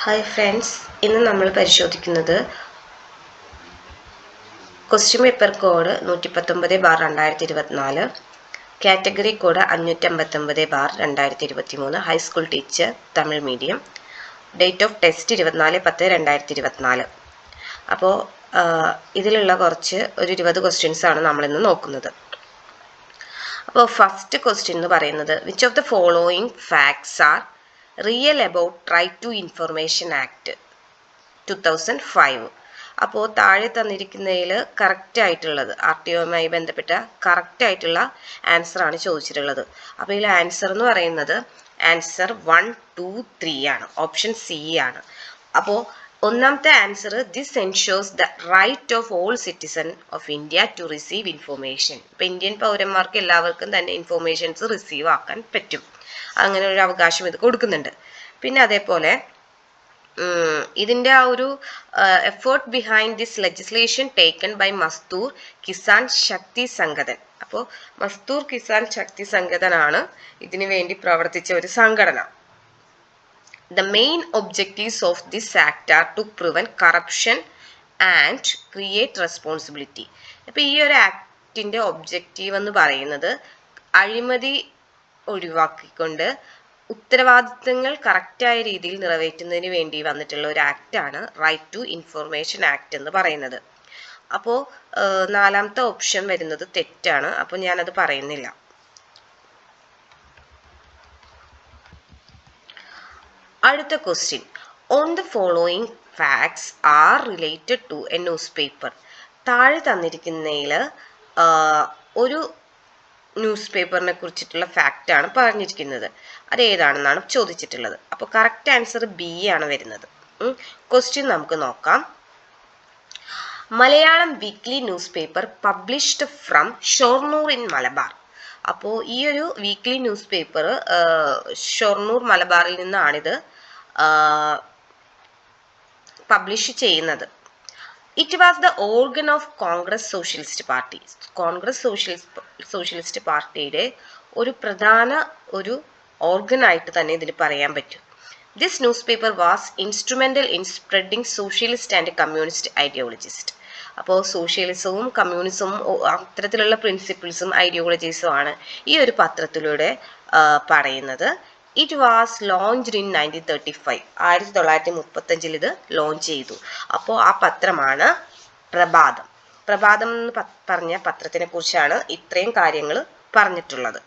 Hi friends, ഇന്ന് നമ്മൾ പരിശോധിക്കുന്നത് question paper code 119/2024, category code 559/2023, high school teacher Tamil medium, date of test 24/10/2024. അപ്പോൾ ഇതിലുള്ള ഒരു 20 ക്വസ്റ്റ്യൻസ് ആണ് നമ്മളിന്ന് നോക്കുന്നത്. അപ്പോൾ ഫസ്റ്റ് ക്വസ്റ്റ്യൻ എന്ന് പറയുന്നത്, which of the following facts are real about right to information act 2005? അപ്പോൾ താഴെ തന്നിരിക്കുന്നതിൽ കറക്റ്റ് ആയിട്ടുള്ളത്, RTOയുമായി ബന്ധപ്പെട്ട കറക്റ്റ് ആയിട്ടുള്ള ആൻസർ ആണ് ചോദിച്ചിട്ടുള്ളത്. അപ്പോൾ ഇതിൽ ആൻസർ എന്ന് പറയുന്നത് ആൻസർ 1, 2, 3 ആണ്. ഓപ്ഷൻ സി ആണ്. അപ്പോൾ ഒന്നാമത്തെ answer, this ensures the right of all citizen of India to receive information. ഇപ്പം ഇന്ത്യൻ പൗരന്മാർക്ക് എല്ലാവർക്കും തന്നെ ഇൻഫർമേഷൻസ് റിസീവ് ആക്കാൻ പറ്റും. അങ്ങനെ ഒരു അവകാശം ഇത് കൊടുക്കുന്നുണ്ട്. പിന്നെ അതേപോലെ ഇതിൻ്റെ ആ ഒരു effort behind this legislation taken by Mazdoor Kisan Shakti Sangathan. അപ്പോൾ മസ്ദൂർ കിസാൻ ശക്തി സംഘടനാണ് ഇതിനു വേണ്ടി പ്രവർത്തിച്ച ഒരു സംഘടന. The main objectives of this act are to prevent corruption and create responsibility. അപ്പോൾ ഈ ഒരു ആക്ടിൻ്റെ ഒബ്ജക്റ്റീവ് എന്ന് പറയുന്നത് അഴിമതി ഒഴിവാക്കിക്കൊണ്ട് ഉത്തരവാദിത്തങ്ങൾ കറക്റ്റായ രീതിയിൽ നിറവേറ്റുന്നതിന് വേണ്ടി വന്നിട്ടുള്ള ഒരു ആക്റ്റാണ് റൈറ്റ് ടു ഇൻഫർമേഷൻ ആക്ട് എന്ന് പറയുന്നത്. അപ്പോൾ നാലാമത്തെ ഓപ്ഷൻ വരുന്നത് തെറ്റാണ്. അപ്പോൾ ഞാനത് പറയുന്നില്ല. അടുത്ത question, on the following facts are related to a newspaper. താഴെ തന്നിരിക്കുന്നതിൽ ഒരു ന്യൂസ് പേപ്പറിനെ കുറിച്ചിട്ടുള്ള ഫാക്റ്റാണ് പറഞ്ഞിരിക്കുന്നത്. അത് ഏതാണെന്നാണ് ചോദിച്ചിട്ടുള്ളത്. അപ്പോൾ കറക്റ്റ് ആൻസർ ബി ആണ് വരുന്നത്. ക്വസ്റ്റ്യൻ നമുക്ക് നോക്കാം. Malayalam weekly newspaper published from Shoranur in Malabar. അപ്പോൾ ഈ ഒരു വീക്ക്ലി ന്യൂസ് പേപ്പർ ഷൊർണൂർ മലബാറിൽ നിന്നാണിത് പബ്ലിഷ് ചെയ്യുന്നത്. It was the organ of Congress Socialist Party. Congress Socialist പാർട്ടിയുടെ ഒരു പ്രധാന ഓർഗനായിട്ട് തന്നെ ഇതിൽ പറയാൻ പറ്റും. This newspaper was instrumental in spreading socialist and communist ideologist. അപ്പോൾ സോഷ്യലിസവും കമ്മ്യൂണിസവും അത്തരത്തിലുള്ള പ്രിൻസിപ്പിൾസും ഐഡിയോളജീസും ആണ് ഈ ഒരു പത്രത്തിലൂടെ പറയുന്നത്. It was launched in 1935. 1935 ഇത് ലോഞ്ച് ചെയ്തു. അപ്പോൾ ആ പത്രമാണ് പ്രഭാതം. പ്രഭാതം എന്ന് പറഞ്ഞ പത്രത്തിനെ കുറിച്ചാണ് ഇത്രയും കാര്യങ്ങൾ പറഞ്ഞിട്ടുള്ളത്.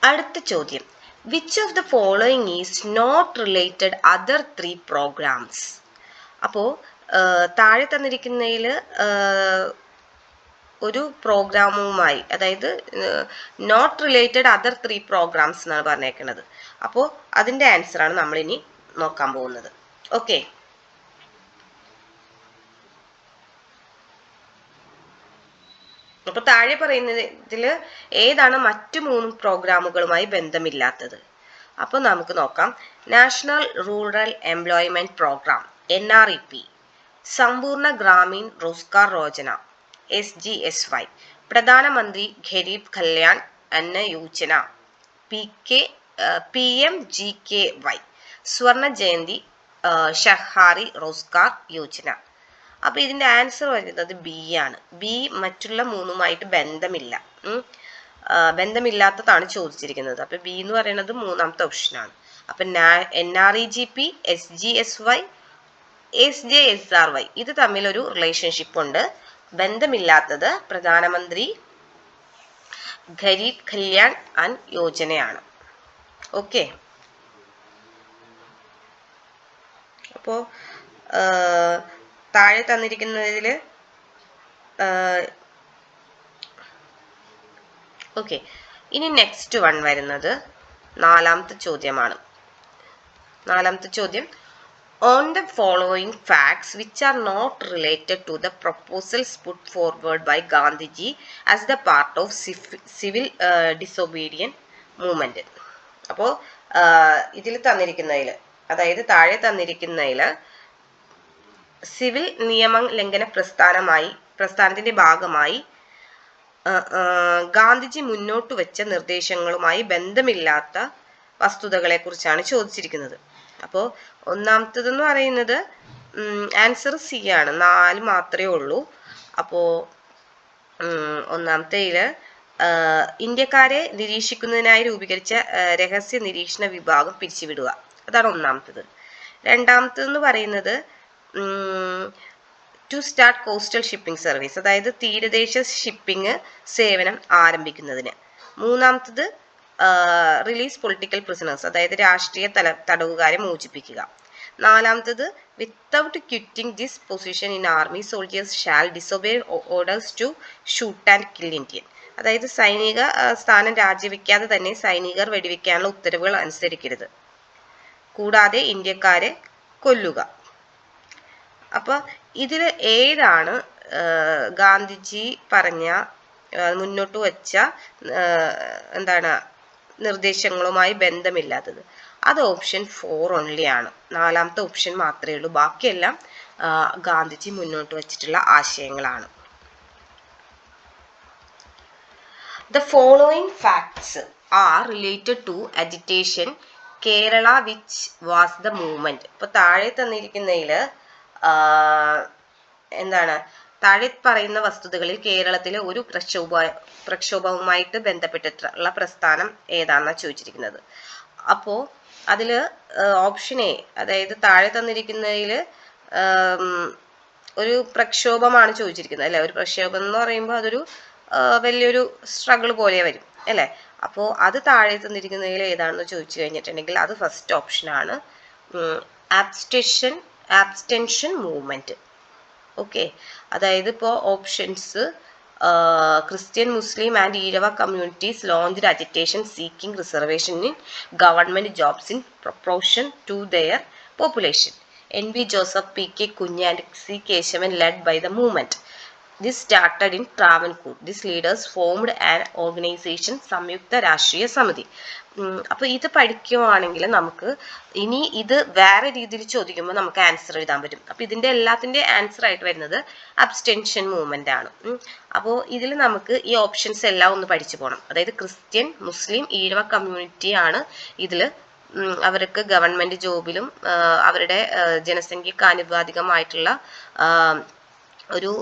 അടുത്ത ചോദ്യം, which of the following is not related other 3 programmes? അപ്പോൾ താഴെ തന്നിരിക്കുന്നതിൽ ഒരു പ്രോഗ്രാമുമായി, അതായത് നോട്ട് റിലേറ്റഡ് അതർ 3 പ്രോഗ്രാംസ് എന്നാണ് പറഞ്ഞേക്കുന്നത്. അപ്പോൾ അതിൻ്റെ ആൻസറാണ് നമ്മളിനി നോക്കാൻ പോകുന്നത്. ഓക്കെ, അപ്പോൾ താഴെ പറയുന്നതിൽ ഏതാണ് മറ്റു 3 പ്രോഗ്രാമുകളുമായി ബന്ധമില്ലാത്തത്? അപ്പോൾ നമുക്ക് നോക്കാം. National rural employment programme NREP, Sampoorna Gramin Rozgar Yojana SGSY, പ്രധാനമന്ത്രി ഗരീബ് കല്യാൺ അന്ന യോജന PMGKY, സ്വർണ ജയന്തി ഷഹ്ഹാരി റോസ്ഗാർ യോജന. അപ്പോൾ ഇതിൻ്റെ ആൻസർ വരുന്നത് ബി ആണ്. ബി മറ്റുള്ള 3ഉമായിട്ട് ബന്ധമില്ലാത്തതാണ് ചോദിച്ചിരിക്കുന്നത്. അപ്പോൾ ബി എന്ന് പറയുന്നത് 3ാമത്തെ ഓപ്ഷനാണ്. അപ്പം NREGP, SGSY, SJSRY ഇത് തമ്മിലൊരു റിലേഷൻഷിപ്പ് ഉണ്ട്. ബന്ധമില്ലാത്തത് പ്രധാനമന്ത്രി ഗരീബ് കല്യാൺ അന്ന യോജനയാണ്. ഓക്കെ, അപ്പോൾ താഴെ തന്നിരിക്കുന്നതിൽ ഓക്കെ, ഇനി നെക്സ്റ്റ് വൺ വരുന്നത് 4ാമത്തെ ചോദ്യമാണ്. 4ാമത്തെ ചോദ്യം, on the following facts which are not related to the proposals put forward by Gandhiji as the part of civil disobedience movement. അപ്പോൾ ഇതിൽ തന്നിരിക്കുന്നതിൽ, അതായത് താഴെ തന്നിരിക്കുന്നതിൽ സിവിൽ നിയമ ലംഘന പ്രസ്ഥാനത്തിന്റെ ഭാഗമായി ഗാന്ധിജി മുന്നോട്ട് വെച്ച നിർദ്ദേശങ്ങളുമായി ബന്ധമില്ലാത്ത വസ്തുതകളെ കുറിച്ചാണ് ചോദിച്ചിരിക്കുന്നത്. അപ്പോൾ ഒന്നാമത്തേതെന്ന് പറയുന്നത് ആൻസർ സി ആണ്, 4 മാത്രമേ ഉള്ളൂ. അപ്പോൾ ഒന്നാമത്തേതിൽ ഇന്ത്യക്കാരെ നിരീക്ഷിക്കുന്നതിനായി രൂപീകരിച്ച രഹസ്യ നിരീക്ഷണ വിഭാഗം പിരിച്ചുവിടുക, അതാണ് ഒന്നാമത്തേത്. രണ്ടാമത്തേതെന്ന് പറയുന്നത് to start coastal shipping service, അതായത് തീരദേശ ഷിപ്പിംഗ് സേവനം ആരംഭിക്കുന്നതിന്. മൂന്നാമത്തേത് റിലീസ് പൊളിറ്റിക്കൽ പ്രിസണേഴ്സ്, അതായത് രാഷ്ട്രീയ തടവുകാരെ മോചിപ്പിക്കുക. നാലാമത്തേത് without quitting this position in army soldiers shall disobey orders to shoot and kill Indian, അതായത് സൈനിക സ്ഥാനം രാജിവെക്കാതെ തന്നെ സൈനികർ വെടിവെക്കാനുള്ള ഉത്തരവുകൾ അനുസരിക്കരുത്, കൂടാതെ ഇന്ത്യക്കാരെ കൊല്ലുക. അപ്പോൾ ഇതിൽ ഏതാണ് ഗാന്ധിജി പറഞ്ഞ മുന്നോട്ട് വച്ച നിർദ്ദേശങ്ങളുമായി ബന്ധമില്ലാത്തത്? അത് ഓപ്ഷൻ 4 ഓൺലി ആണ്. നാലാമത്തെ ഓപ്ഷൻ മാത്രമേ ഉള്ളൂ. ബാക്കിയെല്ലാം ഗാന്ധിജി മുന്നോട്ട് വച്ചിട്ടുള്ള ആശയങ്ങളാണ്. The following facts are related to agitation Kerala, which was the movement. ഇപ്പോൾ താഴെ തന്നിരിക്കുന്നതിൽ താഴെ പറയുന്ന വസ്തുതകളിൽ കേരളത്തിലെ ഒരു പ്രക്ഷോഭവുമായിട്ട് ബന്ധപ്പെട്ടിട്ടുള്ള പ്രസ്ഥാനം ഏതാണെന്നാണ് ചോദിച്ചിരിക്കുന്നത്. അപ്പോൾ അതിൽ ഓപ്ഷൻ എ, അതായത് താഴെ തന്നിരിക്കുന്നതിൽ ഒരു പ്രക്ഷോഭമാണ് ചോദിച്ചിരിക്കുന്നത് അല്ലേ. ഒരു പ്രക്ഷോഭം എന്ന് പറയുമ്പോൾ അതൊരു വലിയൊരു സ്ട്രഗിൾ പോലെ വരും അല്ലേ. അപ്പോൾ അത് താഴെ തന്നിരിക്കുന്നതിൽ ഏതാണെന്ന് ചോദിച്ചു കഴിഞ്ഞിട്ടുണ്ടെങ്കിൽ അത് ഫസ്റ്റ് ഓപ്ഷനാണ്, ആബ്സ്റ്റൻഷൻ മൂവ്മെന്റ്. ഓക്കെ, അതായത് ഇപ്പോൾ options Christian, Muslim and Irava communities launched agitation seeking reservation in government jobs in proportion to their population. N.V. Joseph, P.K. Kunya and C. Keshavan led by the movement. This started in Travancore. These leaders formed an organization, Samyukta Rashtriya Samiti. അപ്പോൾ ഇത് പഠിക്കുവാണെങ്കിൽ നമുക്ക് ഇനി ഇത് വേറെ രീതിയിൽ ചോദിക്കുമ്പോൾ നമുക്ക് answer എഴുതാൻ പറ്റും. അപ്പോൾ ഇതിൻ്റെ എല്ലാത്തിൻ്റെ ആൻസർ ആയിട്ട് വരുന്നത് അബ്സ്റ്റൻഷൻ മൂവ്മെൻ്റ് ആണ്. അപ്പോൾ ഇതിൽ നമുക്ക് ഈ ഓപ്ഷൻസ് എല്ലാം ഒന്ന് പഠിച്ചു പോകണം. അതായത് ക്രിസ്ത്യൻ, മുസ്ലിം, ഈഴവ കമ്മ്യൂണിറ്റി ആണ് ഇതിൽ അവർക്ക് ഗവൺമെൻറ് ജോബിലും അവരുടെ ജനസംഖ്യക്ക് ആനുപാതികമായിട്ടുള്ള ഒരു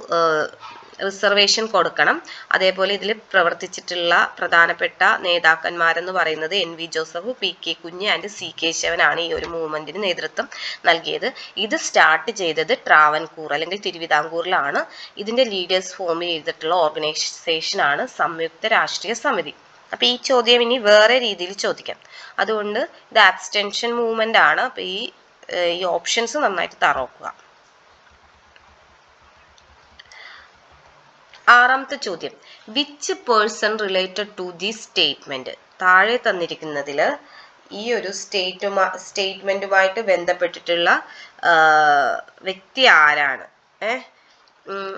റിസർവേഷൻ കൊടുക്കണം. അതേപോലെ ഇതിൽ പ്രവർത്തിച്ചിട്ടുള്ള പ്രധാനപ്പെട്ട നേതാക്കന്മാരെന്ന് പറയുന്നത് N.V. Joseph, P.K. കുഞ്ഞ് ആൻഡ് C. കേശവനാണ് ഈ ഒരു മൂവ്മെന്റിന് നേതൃത്വം നൽകിയത്. ഇത് സ്റ്റാർട്ട് ചെയ്തത് ട്രാവൻകൂർ അല്ലെങ്കിൽ തിരുവിതാംകൂറിലാണ്. ഇതിന്റെ ലീഡേഴ്സ് ഫോം ചെയ്തിട്ടുള്ള ഓർഗനൈസേഷനാണ് സംയുക്ത രാഷ്ട്രീയ സമിതി. അപ്പോൾ ഈ ചോദ്യം ഇനി വേറെ രീതിയിൽ ചോദിക്കാം. അതുകൊണ്ട് ഇത് അബ്സ്റ്റൻഷൻ മൂവ്മെന്റ് ആണ്. അപ്പോൾ ഈ ഓപ്ഷൻസ് നന്നായിട്ട് തറക്കുക. ആറാമത്തെ ചോദ്യം, which person related to the statement? താഴെ തന്നിരിക്കുന്നതിൽ ഈ ഒരു സ്റ്റേറ്റ്മെന്റുമായിട്ട് ബന്ധപ്പെട്ടിട്ടുള്ള വ്യക്തി ആരാണ്?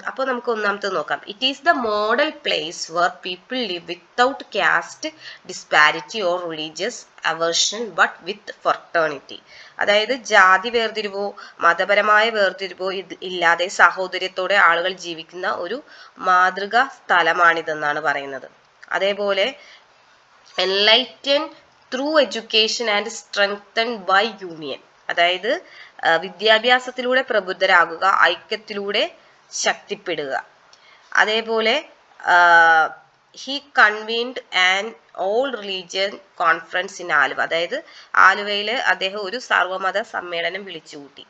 അപ്പോൾ നമുക്ക് ഒന്നാമത്തെ നോക്കാം. It is the model place where people live without caste disparity or religious aversion but with fraternity. അതായത് ജാതി വേർതിരിവോ മതപരമായ വേർതിരിവോ ഇല്ലാതെ സഹോദര്യത്തോടെ ആളുകൾ ജീവിക്കുന്ന ഒരു മാതൃകാ സ്ഥലമാണിതെന്നാണ് പറയുന്നത്. അതേപോലെ enlighten through education and strengthen by union, അതായത് വിദ്യാഭ്യാസത്തിലൂടെ പ്രബുദ്ധരാകുക, ഐക്യത്തിലൂടെ ശക്തിപ്പെടുക. അതേപോലെ he convened an all religion conference in Aluva, അതായത് ആലുവയിൽ അദ്ദേഹം ഒരു സർവമത സമ്മേളനം വിളിച്ചുകൂട്ടി.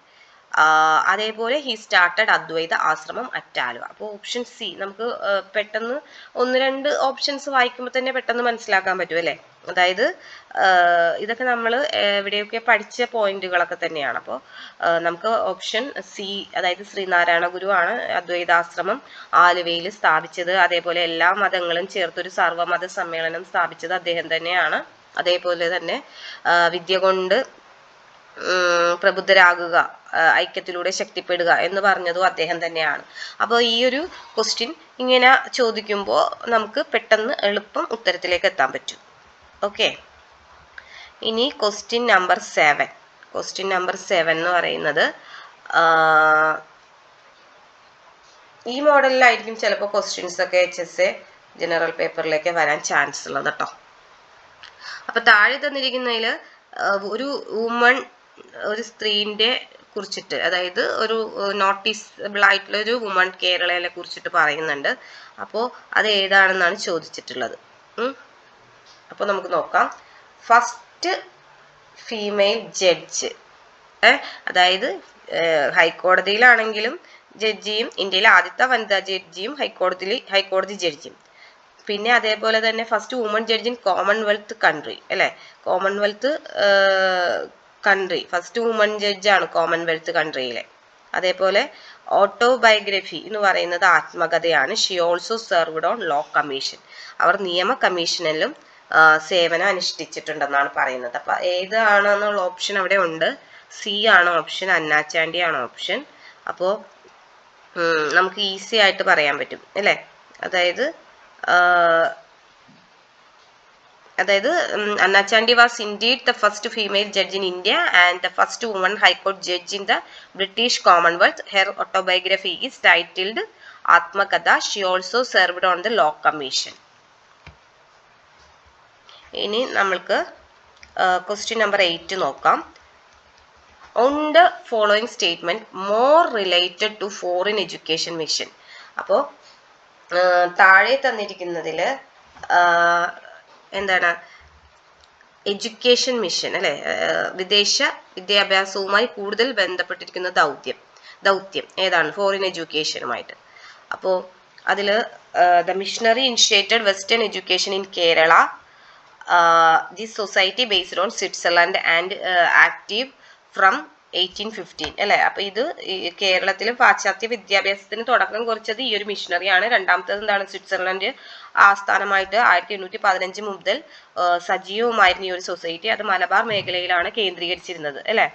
അതേപോലെ ഹി സ്റ്റാർട്ടഡ് അദ്വൈത ആശ്രമം അറ്റ് ആലുവ. അപ്പോൾ ഓപ്ഷൻ സി നമുക്ക് പെട്ടെന്ന് 1-2 ഓപ്ഷൻസ് വായിക്കുമ്പോൾ തന്നെ പെട്ടെന്ന് മനസ്സിലാക്കാൻ പറ്റും അല്ലേ. അതായത് ഇതൊക്കെ നമ്മൾ എവിടെയൊക്കെ പഠിച്ച പോയിന്റുകളൊക്കെ തന്നെയാണ്. അപ്പോൾ നമുക്ക് ഓപ്ഷൻ സി, അതായത് ശ്രീനാരായണ ഗുരു ആണ് അദ്വൈതാശ്രമം ആലുവയിൽ സ്ഥാപിച്ചത്. അതേപോലെ എല്ലാ മതങ്ങളും ചേർത്തൊരു സർവമത സമ്മേളനം സ്ഥാപിച്ചത് അദ്ദേഹം തന്നെയാണ്. അതേപോലെ തന്നെ വിദ്യ കൊണ്ട് പ്രബുദ്ധരാകുക, ഐക്യത്തിലൂടെ ശക്തിപ്പെടുക എന്ന് പറഞ്ഞതും അദ്ദേഹം തന്നെയാണ്. അപ്പോൾ ഈ ഒരു ക്വസ്റ്റ്യൻ ഇങ്ങനെ ചോദിക്കുമ്പോൾ നമുക്ക് പെട്ടെന്ന് എളുപ്പം ഉത്തരത്തിലേക്ക് എത്താൻ പറ്റും. ഓക്കെ, ഇനി ക്വസ്റ്റ്യൻ നമ്പർ 7. ക്വസ്റ്റ്യൻ നമ്പർ 7 എന്ന് പറയുന്നത് ഈ മോഡലിലായിരിക്കും ചിലപ്പോൾ ക്വസ്റ്റ്യൻസ് ഒക്കെ HSA ജനറൽ പേപ്പറിലേക്ക് വരാൻ ചാൻസ് ഉള്ളത് കേട്ടോ. അപ്പൊ താഴെ തന്നിരിക്കുന്നതിൽ ഒരു വുമൺ, ഒരു സ്ത്രീന്റെ കുറിച്ചിട്ട്, അതായത് ഒരു നോട്ടീസബിൾ ആയിട്ടുള്ള ഒരു വുമൺ കേരളയെ കുറിച്ചിട്ട് പറയുന്നുണ്ട്. അപ്പോൾ അത് ഏതാണെന്നാണ് ചോദിച്ചിട്ടുള്ളത്. അപ്പോൾ നമുക്ക് നോക്കാം. ഫസ്റ്റ് ഫീമെയിൽ ജഡ്ജ്, അതായത് ഹൈക്കോടതിയിലാണെങ്കിലും ജഡ്ജിയും, ഇന്ത്യയിലെ ആദ്യത്തെ വനിതാ ജഡ്ജിയും ഹൈക്കോടതി ജഡ്ജിയും. പിന്നെ അതേപോലെ തന്നെ first woman judge in Commonwealth country, അല്ലെ? കോമൺവെൽത്ത് കൺട്രി ഫസ്റ്റ് വുമൺ ജഡ്ജാണ് കോമൺവെൽത്ത് കൺട്രിയിലെ. അതേപോലെ ഓട്ടോബയോഗ്രഫി എന്ന് പറയുന്നത് ആത്മകഥയാണ്. She also served on law commission, അവർ നിയമ കമ്മീഷനിലും സേവനം അനുഷ്ഠിച്ചിട്ടുണ്ടെന്നാണ് പറയുന്നത്. അപ്പൊ ഏതാണെന്നുള്ള ഓപ്ഷൻ അവിടെ ഉണ്ട്. സി ആണ് ഓപ്ഷൻ, അന്നാചാണ്ടി ആണ് ഓപ്ഷൻ. അപ്പോൾ നമുക്ക് ഈസി ആയിട്ട് പറയാൻ പറ്റും, അല്ലേ? അതായത് Anna Chandy was indeed the first female judge in India and the first woman high court judge in the British Commonwealth. Her autobiography is titled Atmakatha. She also served on the law commission. ഇനി നമ്മൾക്ക് question number 8 നോക്കാം. On the following statement more related to foreign education mission. അപ്പോൾ താഴെ തന്നിരിക്കുന്നതിൽ എന്താണ് education mission, അല്ലെ? വിദേശ വിദ്യാഭ്യാസവുമായി കൂടുതൽ ബന്ധപ്പെട്ടിരിക്കുന്ന ദൗത്യം ഏതാണ്? ഫോറിൻ എഡ്യൂക്കേഷനുമായിട്ട്. അപ്പോൾ അതിൽ the missionary initiated western education in Kerala, this society based on Switzerland and active from 1815, അല്ലെ? അപ്പൊ ഇത് കേരളത്തിൽ പാശ്ചാത്യ വിദ്യാഭ്യാസത്തിന് തുടക്കം കുറിച്ചത് ഈ ഒരു മിഷണറിയാണ്. രണ്ടാമത്തേത് എന്താണ്? സ്വിറ്റ്സർലൻഡ് ആസ്ഥാനമായിട്ട് 1815 മുതൽ സജീവമായിരുന്നു ഈ ഒരു സൊസൈറ്റി. അത് മലബാർ മേഖലയിലാണ് കേന്ദ്രീകരിച്ചിരുന്നത്, അല്ലെ?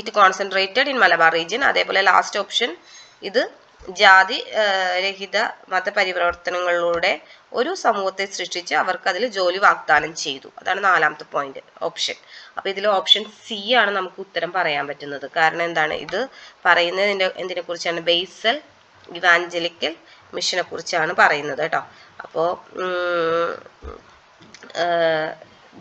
It concentrated in Malabar region. അതേപോലെ ലാസ്റ്റ് ഓപ്ഷൻ, ഇത് ജാതി രഹിത മതപരിവർത്തനങ്ങളിലൂടെ ഒരു സമൂഹത്തെ സൃഷ്ടിച്ച് അവർക്ക് അതിൽ ജോലി വാഗ്ദാനം ചെയ്തു. അതാണ് 4ാമത്തെ പോയിന്റ് ഓപ്ഷൻ. അപ്പൊ ഇതിൽ ഓപ്ഷൻ സി ആണ് നമുക്ക് ഉത്തരം പറയാൻ പറ്റുന്നത്. കാരണം എന്താണ്? ഇത് പറയുന്നത് എന്തിനെ കുറിച്ചാണ്? ബേസൽ ഇവാഞ്ചലിക്കൽ മിഷനെ കുറിച്ചാണ് പറയുന്നത്, കേട്ടോ. അപ്പോ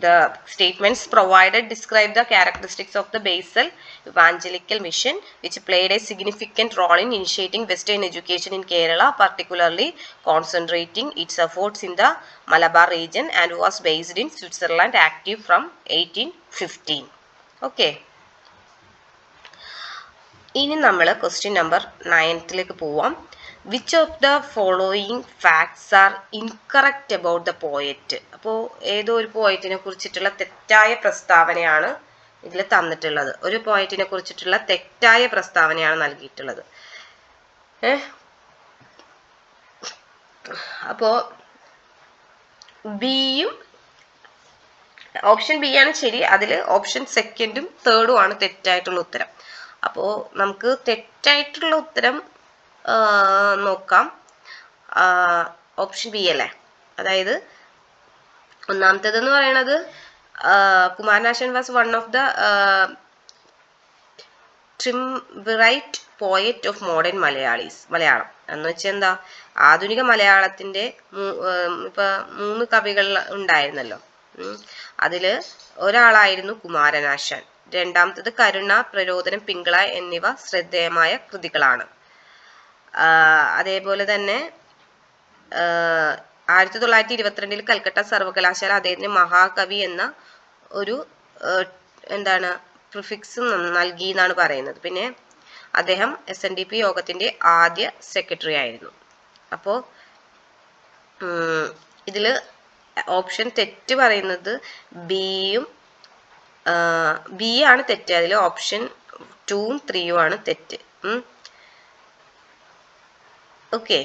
the statements provided describe the characteristics of the Basel Evangelical Mission, which played a significant role in initiating Western education in Kerala, particularly concentrating its efforts in the Malabar region, and was based in Switzerland, active from 1815. Okay. ഇനി നമ്മൾ question number 9 പോവാം. Which of the following facts are incorrect about the poet? അപ്പോൾ ഏതോ ഒരു പോയറ്റിനെ കുറിച്ചിട്ടുള്ള തെറ്റായ പ്രസ്താവനയാണ് ഇതിൽ തന്നിട്ടുള്ളത്. ഒരു പോയറ്റിനെ കുറിച്ചിട്ടുള്ള തെറ്റായ പ്രസ്താവനയാണ് നൽകിയിട്ടുള്ളത്. അപ്പോ ബിയും ഓപ്ഷൻ ബി ആണ് ശരി. അതിൽ ഓപ്ഷൻ സെക്കൻഡും തേർഡും ആണ് തെറ്റായിട്ടുള്ള ഉത്തരം. അപ്പോ നമുക്ക് തെറ്റായിട്ടുള്ള ഉത്തരം നോക്കാം. ഓപ്ഷൻ ബി അല്ലേ? അതായത് ഒന്നാമത്തേതെന്ന് പറയുന്നത് Kumaran Asan was one of the triumvirate poet of modern Malayalam എന്ന് വെച്ചാൽ എന്താ? ആധുനിക മലയാളത്തിന്റെ ഇപ്പൊ 3 കവികൾ ഉണ്ടായിരുന്നല്ലോ. അതില് ഒരാളായിരുന്നു കുമാരനാശാൻ. രണ്ടാമത്തേത് കരുണ, പ്രരോദനം, പിങ്കള എന്നിവ ശ്രദ്ധേയമായ കൃതികളാണ്. അതേപോലെ തന്നെ 1922 കൽക്കട്ട സർവകലാശാല അദ്ദേഹത്തിന് മഹാകവി എന്ന ഒരു എന്താണ് പ്രിഫിക്സ് നൽകി എന്നാണ് പറയുന്നത്. പിന്നെ അദ്ദേഹം SNDP യോഗത്തിന്റെ ആദ്യ സെക്രട്ടറി ആയിരുന്നു. അപ്പോൾ ഇതില് ഓപ്ഷൻ തെറ്റ് പറയുന്നത് ബി ആണ് തെറ്റ്. അതിൽ ഓപ്ഷൻ 2ഉം 3ഉം ആണ് തെറ്റ്. ഓക്കെ.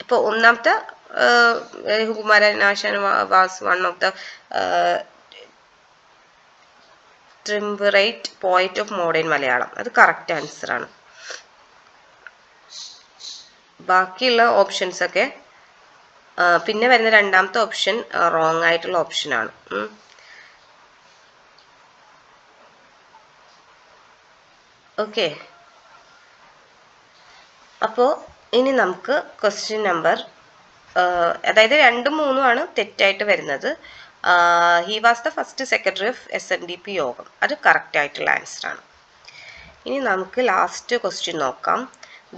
ഇപ്പൊ ഒന്നാമത്തെ Kumaran Asan was one of the triumvirate poet of modern Malayalam, അത് കറക്റ്റ് ആൻസർ ആണ്. ബാക്കിയുള്ള ഓപ്ഷൻസ് ഒക്കെ പിന്നെ വരുന്ന രണ്ടാമത്തെ ഓപ്ഷൻ റോങ് ആയിട്ടുള്ള ഓപ്ഷനാണ്. ഓക്കെ. അപ്പോൾ ഇനി നമുക്ക് ക്വസ്റ്റ്യൻ നമ്പർ അതായത് 2ഉം 3ഉം ആണ് തെറ്റായിട്ട് വരുന്നത്. He was the first secretary of SNDP യോഗം, അത് കറക്റ്റ് ആയിട്ടുള്ള ആൻസർ ആണ്. ഇനി നമുക്ക് ലാസ്റ്റ് ക്വസ്റ്റ്യൻ നോക്കാം.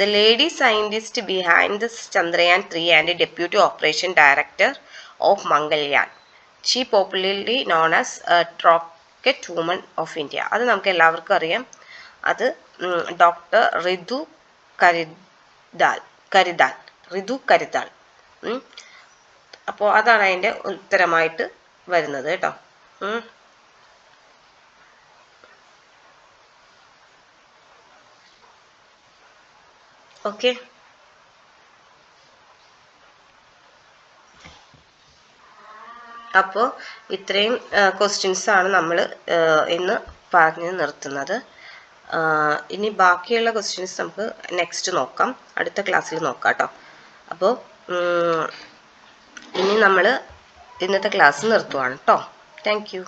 The lady scientist behind the Chandrayaan 3 and deputy operation director of Mangalyaan, she popularly known as rocket woman of India. അത് നമുക്ക് എല്ലാവർക്കും അറിയാം. അത് ഡോക്ടർ ഋതു കരിദാൽ. അപ്പോൾ അതാണ് അതിൻ്റെ ഉത്തരമായിട്ട് വരുന്നത് കേട്ടോ. ഓക്കെ, അപ്പോൾ ഇത്രയും ക്വസ്റ്റ്യൻസ് ആണ് നമ്മൾ ഇന്ന് പറഞ്ഞു നിർത്തുന്നത്. ഇനി ബാക്കിയുള്ള ക്വസ്റ്റ്യൻസ് നമുക്ക് നെക്സ്റ്റ് നോക്കാം, അടുത്ത ക്ലാസ്സിൽ നോക്കാം കേട്ടോ. അപ്പോൾ ഇനി നമ്മൾ ഇന്നത്തെ ക്ലാസ് നിർത്തുവാണ് കേട്ടോ. Thank you.